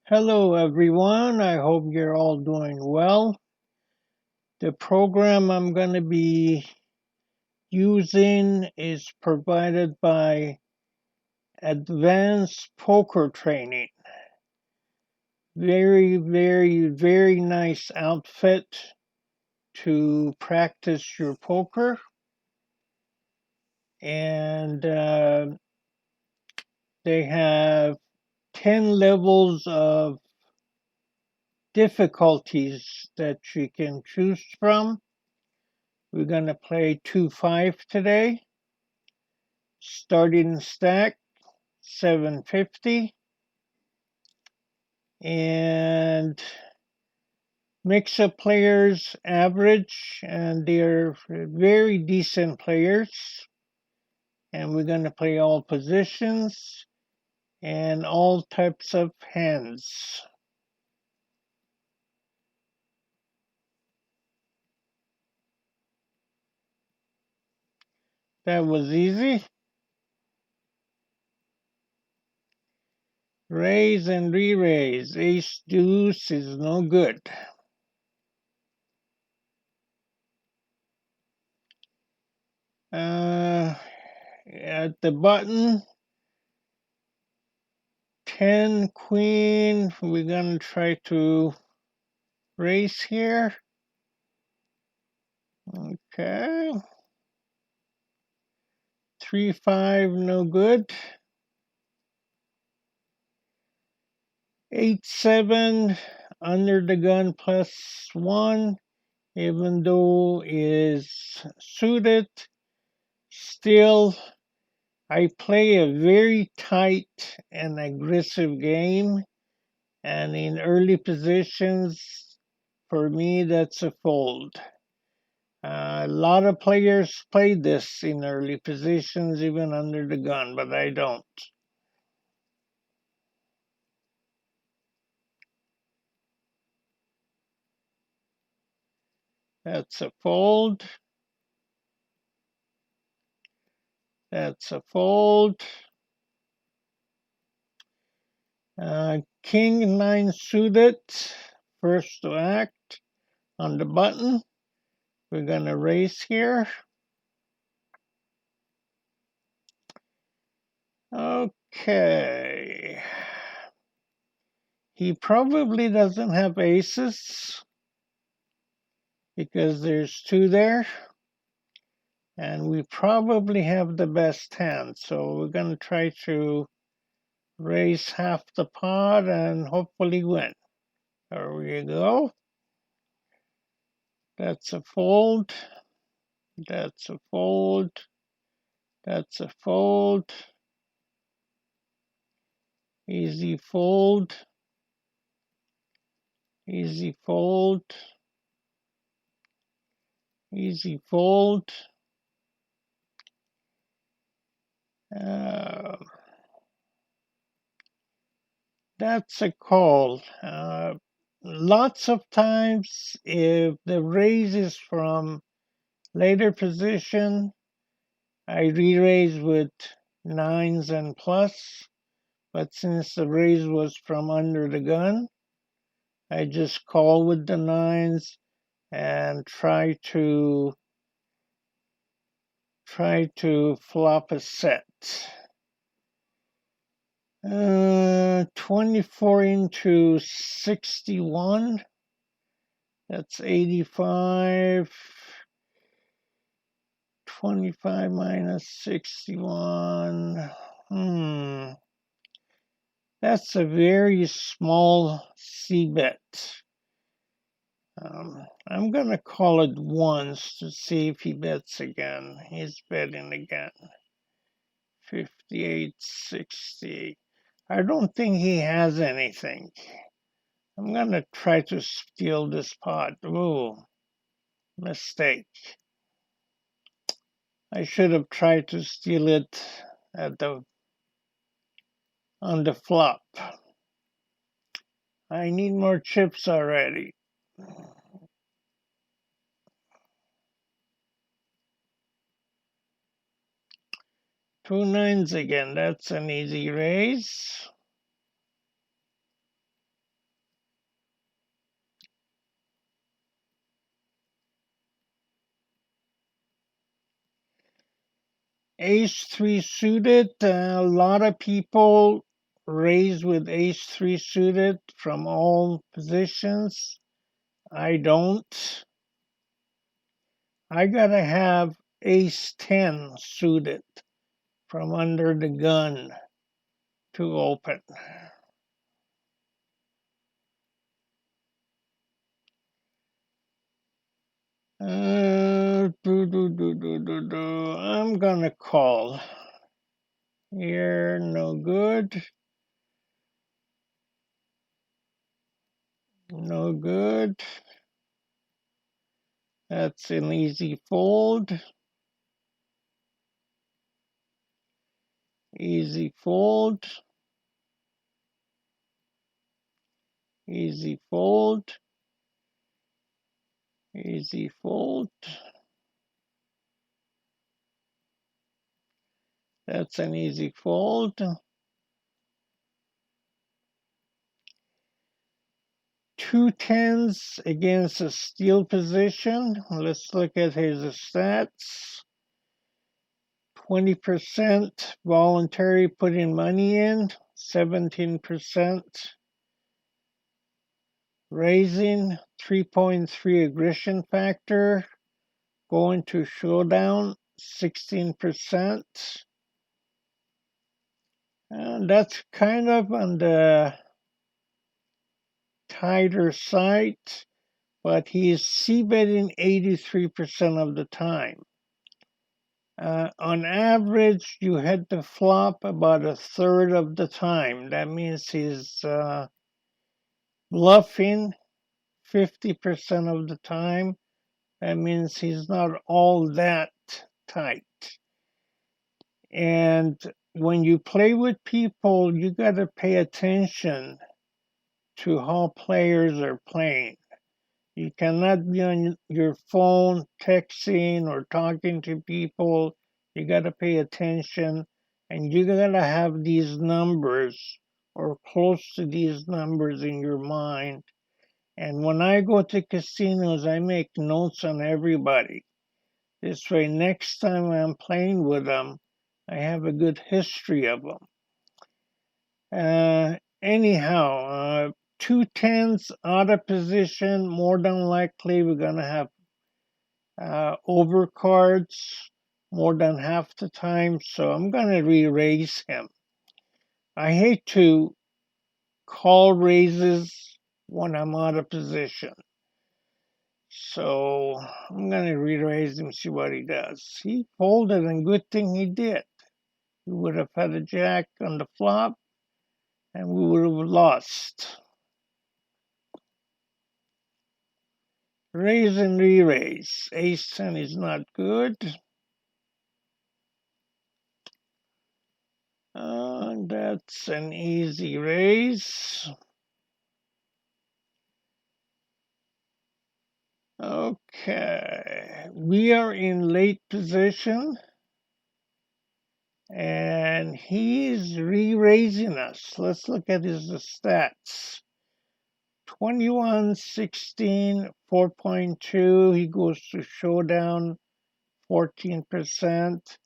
Hello, everyone. I hope you're all doing well. The program I'm going to be using is provided by Advanced Poker Training. Very, very, very nice outfit to practice your poker. And they have 10 levels of difficulties that you can choose from. We're going to play 2-5 today. Starting stack 750 and mix of players average, and they're very decent players. And we're going to play all positions and all types of hands. That was easy. Raise and re-raise. Ace deuce is no good. At the button, 10 queen. We're going to try to raise here. Okay. 3-5, no good. 8-7, under the gun +1, even though is suited. Still, I play a very tight and aggressive game, and in early positions, for me, that's a fold. A lot of players play this in early positions, even under the gun, but I don't. That's a fold. That's a fold. King 9 suited, first to act on the button. We're going to raise here. Okay. He probably doesn't have aces because there's 2 there. And we probably have the best hand. So we're going to try to raise half the pot and hopefully win. There we go. That's a fold. That's a fold. That's a fold. Easy fold. Easy fold. Easy fold. That's a call. Lots of times, if the raise is from later position, I re-raise with 9s and plus. But since the raise was from under the gun, I just call with the 9s and try to flop a set. 24 into 61. That's 85. 25 minus 61. That's a very small C bet. I'm going to call it once to see if he bets again. He's betting again. 58, 60. I don't think he has anything. I'm going to try to steal this pot. Ooh, mistake. I should have tried to steal it on the flop. I need more chips already. 2 9s again. That's an easy raise. Ace-3 suited, a lot of people raise with ace-3 suited from all positions. I don't. I gotta have ace-10 suited from under the gun to open. I'm gonna call. Here, no good. No good. That's an easy fold. Easy fold. Easy fold. Easy fold. That's an easy fold. 2 10s against a steal position. Let's look at his stats. 20% voluntary putting money in, 17% raising, 3.3 aggression factor, going to showdown, 16%. And that's kind of on the tighter side, but he's c-betting 83% of the time. On average, you hit the flop about a third of the time. That means he's bluffing 50% of the time. That means he's not all that tight. And when you play with people, you got to pay attention to how players are playing. You cannot be on your phone texting or talking to people. You got to pay attention, and you got to have these numbers or close to these numbers in your mind. And when I go to casinos, I make notes on everybody. This way, next time I'm playing with them, I have a good history of them. Anyhow, 2 10s out of position, more than likely we're going to have overcards more than half the time, so I'm going to re-raise him. I hate to call raises when I'm out of position. So I'm going to re-raise him, see what he does. He folded, and good thing he did. We would have had a jack on the flop, and we would have lost. Raise and re-raise. Ace-10 is not good. That's an easy raise. Okay, we are in late position, and he's re-raising us. Let's look at his stats. 21, 16, 4.2. He goes to showdown, 14%.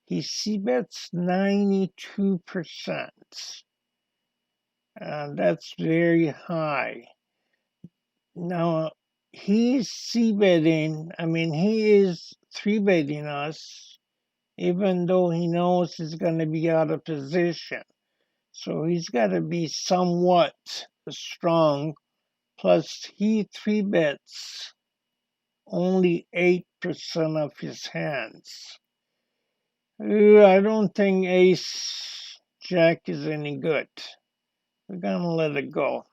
He c-bets 92%. And that's very high. Now, he's c-betting, he is 3-betting us, even though he knows he's going to be out of position. So he's got to be somewhat strong. Plus, he 3-bets only 8% of his hands. I don't think ace jack is any good. We're going to let it go.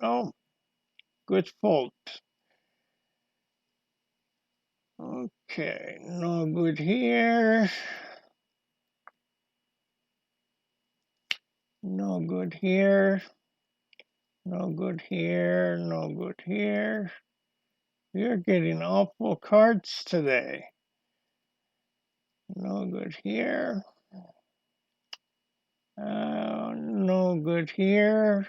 Oh, good fold. Okay, no good here. No good here. No good here. No good here. You're getting awful cards today. No good here. No good here.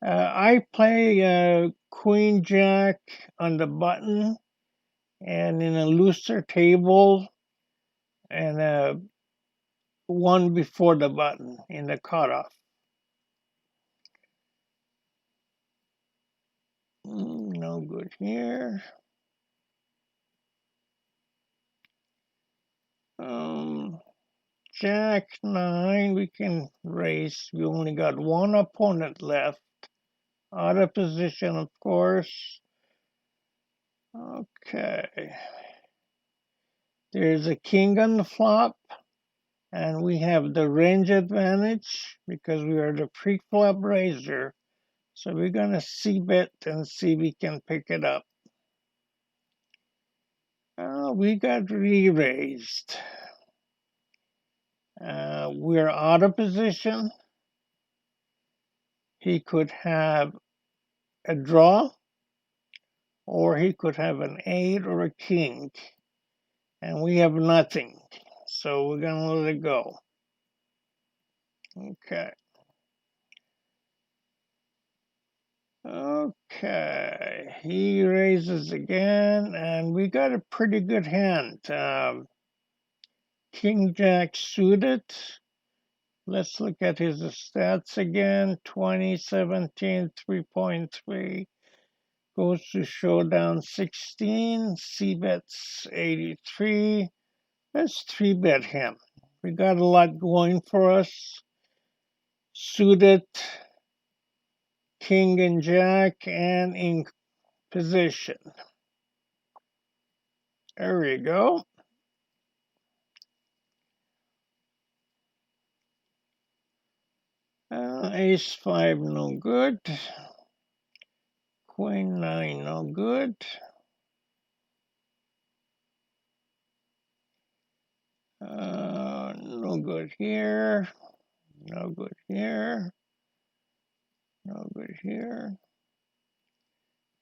I play Queen Jack on the button, and in a looser table, and one before the button in the cutoff. No good here. Jack 9, we can raise. We only got one opponent left. Out of position, of course. Okay. There's a king on the flop, and we have the range advantage because we are the pre-flop raiser. So we're going to c-bet and see if we can pick it up. We got re-raised. We're out of position. He could have a draw, or he could have an 8 or a king. And we have nothing. So we're going to let it go. Okay. Okay. He raises again, and we got a pretty good hand. King Jack suited. Let's look at his stats again. 2017, 3.3. Goes to showdown 16. C-bets 83. Let's 3-bet him. We got a lot going for us. Suited, king and jack, and in position. There we go. Ace 5, no good. Queen 9, no good. No good here. No good here. No good here.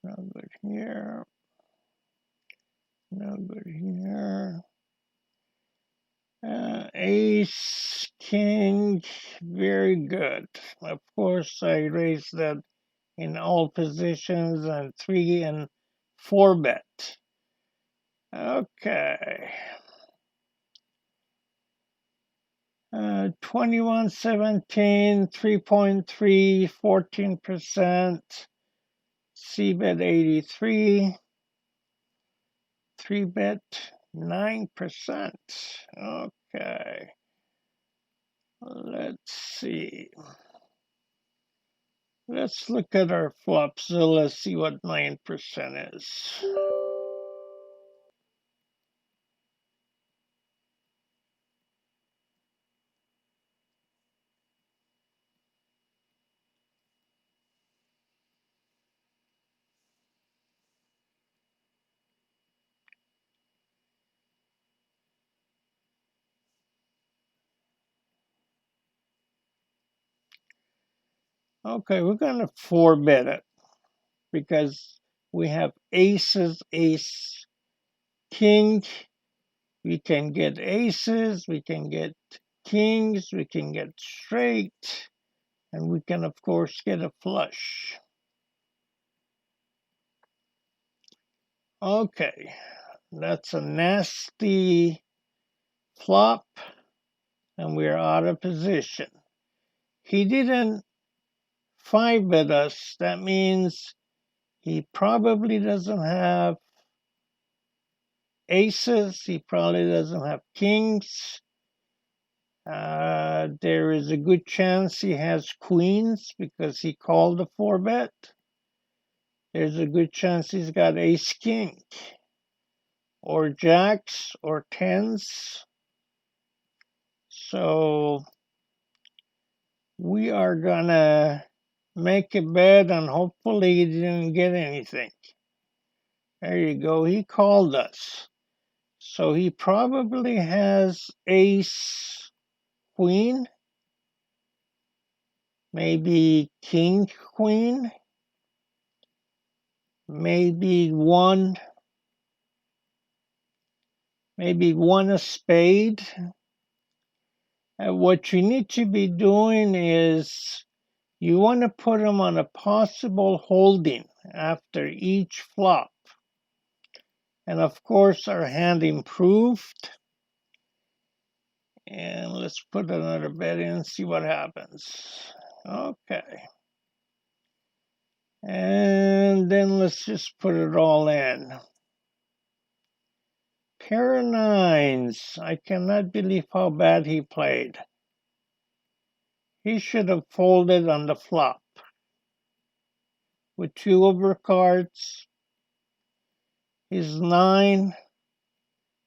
No good here. No good here. Ace, king, very good. Of course, I raised that in all positions and 3 and 4-bet. Okay. 2117, 3.3, 14%. C-bet 83. 3-bet 9%. Okay. Let's see. Let's look at our Flopzilla, see what 9% is. Okay, we're going to 4-bet it because we have aces, ace, king. We can get aces, we can get kings, we can get straight, and we can, of course, get a flush. Okay, that's a nasty flop, and we're out of position. He didn't 5-bet us. That means he probably doesn't have aces. He probably doesn't have kings. There is a good chance he has queens because he called a 4-bet. There's a good chance he's got ace king or jacks or tens. So we are gonna make a bet and hopefully he didn't get anything. There you go. He called us. So he probably has ace queen, maybe king queen, maybe one a spade. And what you need to be doing is you want to put him on a possible holding after each flop. And of course, our hand improved. And let's put another bet in and see what happens. Okay. And then let's just put it all in. Pair of nines. I cannot believe how bad he played. He should have folded on the flop. With 2 overcards, his 9.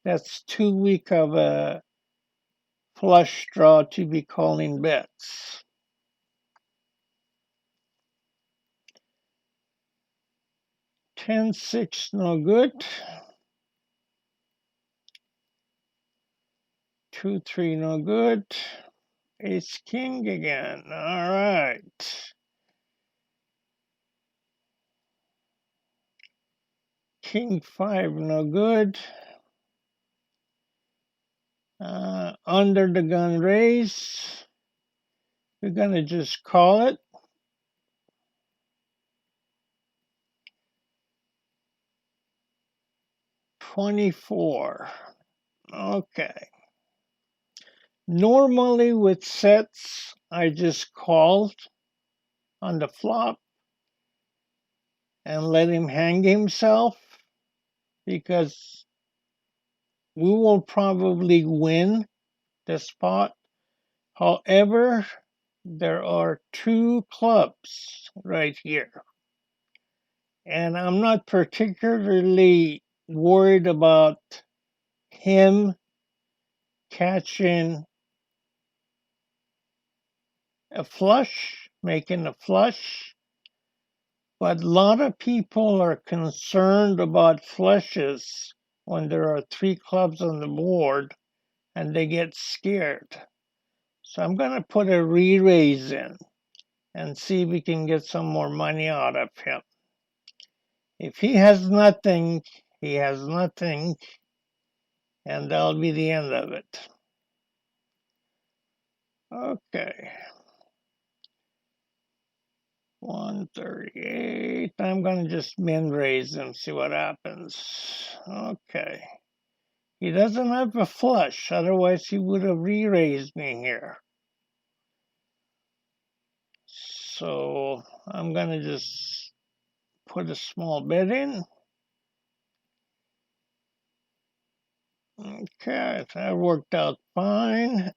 That's too weak of a flush draw to be calling bets. Ten six, no good. 2 3, no good. Ace king again. All right. King 5, no good. Under the gun raise. We're gonna just call it. 24. Okay. Normally with sets, I just called on the flop and let him hang himself because we will probably win the spot. However, there are 2 clubs right here. And I'm not particularly worried about him catching a flush, making a flush. But a lot of people are concerned about flushes when there are 3 clubs on the board and they get scared. So I'm going to put a re-raise in and see if we can get some more money out of him. If he has nothing, he has nothing, and that'll be the end of it. Okay. 138. I'm going to just min raise and see what happens. Okay. He doesn't have a flush, otherwise he would have re-raised me here. So I'm going to just put a small bet in. Okay, that worked out fine.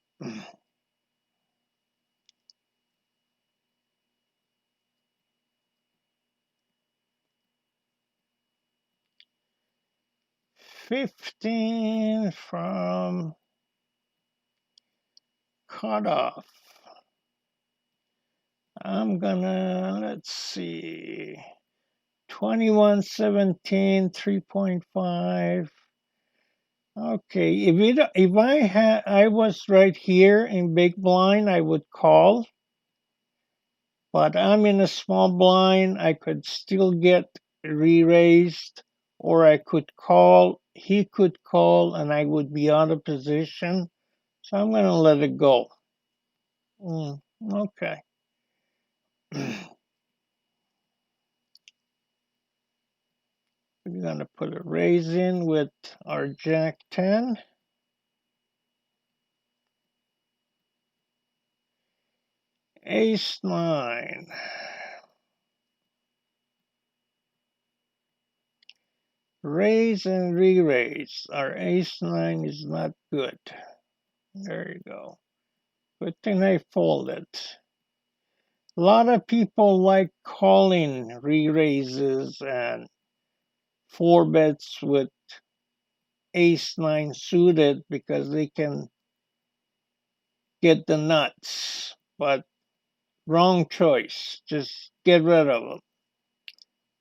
$15 from cutoff. I'm gonna, let's see, 2117, 3.5. Okay, if I was right here in big blind, I would call. But I'm in a small blind, I could still get re-raised, or I could call, he could call, and I would be out of position. So I'm going to let it go. Okay. We're going to put a raise in with our Jack 10. Ace 9. Raise and re-raise. Our ace 9 is not good. There you go. Good thing I folded. A lot of people like calling re-raises and 4 bets with ace 9 suited because they can get the nuts. But wrong choice. Just get rid of them.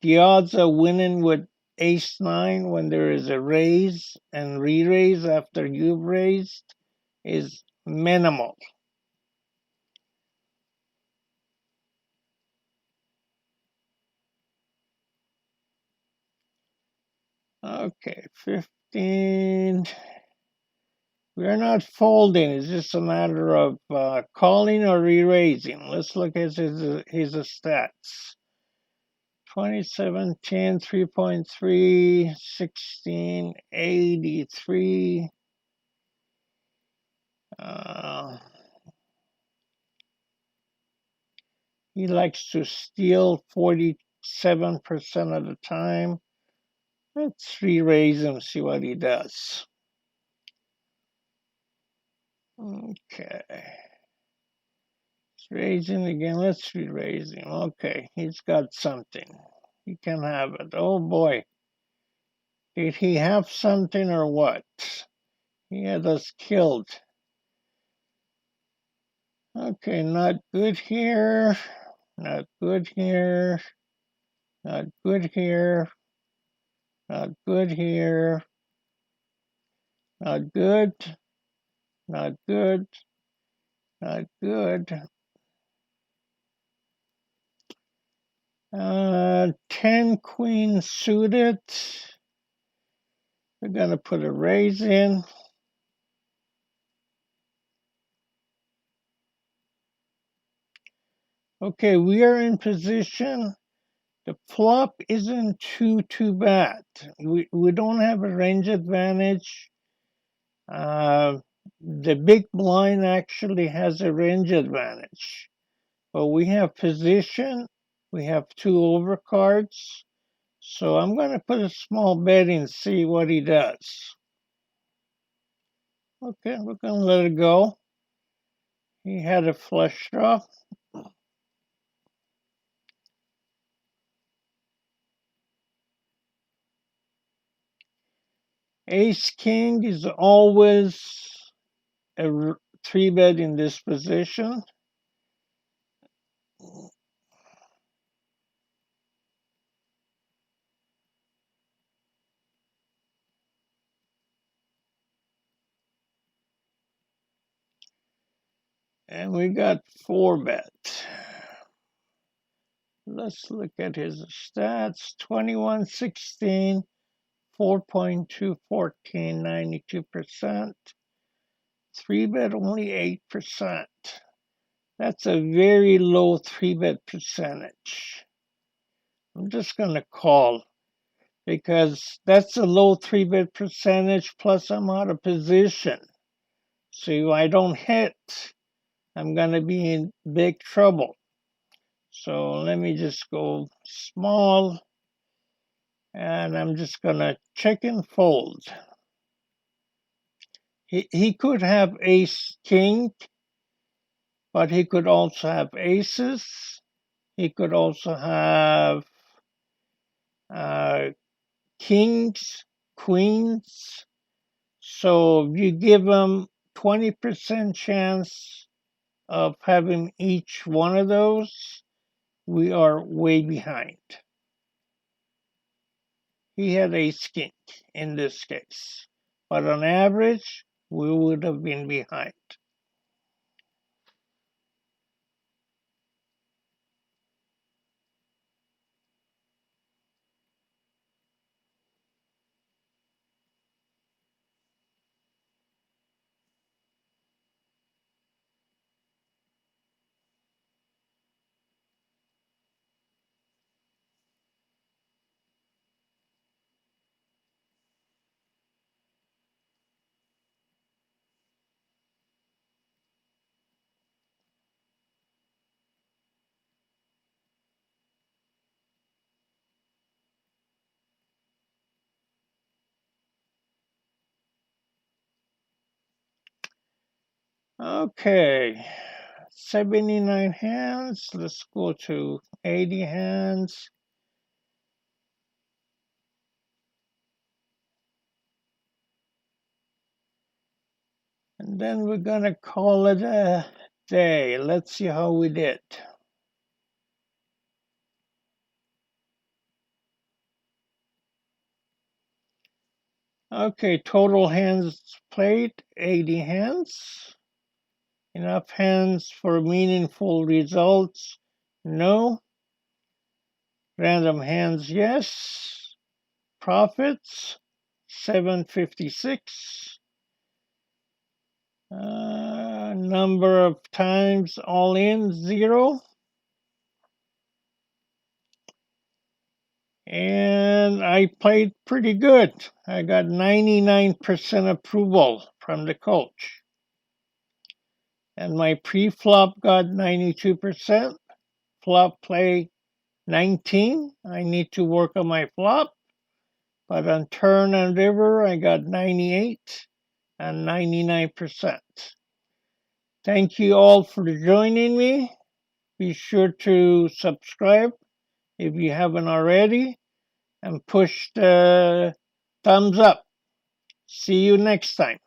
The odds of winning with ace 9 when there is a raise and re-raise after you've raised is minimal. Okay, 15. We're not folding. It's just a matter of calling or re-raising. Let's look at his stats. 2017, 3.3, 16, 83. Uh, he likes to steal 47% of the time. Let's re-raise him, see what he does. Okay. It's raising again. Let's re-raise him. Okay, he's got something. He can have it. Oh boy. Did he have something or what? He had us killed. Okay, not good here. Not good here. Not good here. Not good here. Not good. Not good. Not good. 10 queen suited. We're going to put a raise in. Okay, we are in position. The flop isn't too bad. We don't have a range advantage. The big blind actually has a range advantage. But we have position. We have 2 overcards. So I'm going to put a small bet and see what he does. Okay, we're going to let it go. He had a flush draw. Ace King is always a 3-bet in this position. And we got 4-bet. Let's look at his stats. 21, 16, 4.2, 14, 92%. 3-bet only 8%. That's a very low 3-bet percentage. I'm just going to call because that's a low 3-bet percentage, plus I'm out of position. So if I don't hit, I'm going to be in big trouble. So let me just go small, and I'm just going to check and fold. He could have ace king, but he could also have aces. He could also have kings, queens. So if you give him 20% chance of having each one of those, we are way behind. He had ace king in this case, but on average, we would have been behind. Okay, 79 hands. Let's go to 80 hands. And then we're going to call it a day. Let's see how we did. Okay, total hands played, 80 hands. Enough hands for meaningful results? No. Random hands, yes. Profits, 756. Number of times all in, 0. And I played pretty good. I got 99% approval from the coach. And my pre-flop got 92%. Flop play 19. I need to work on my flop. But on turn and river, I got 98 and 99%. Thank you all for joining me. Be sure to subscribe if you haven't already and push the thumbs up. See you next time.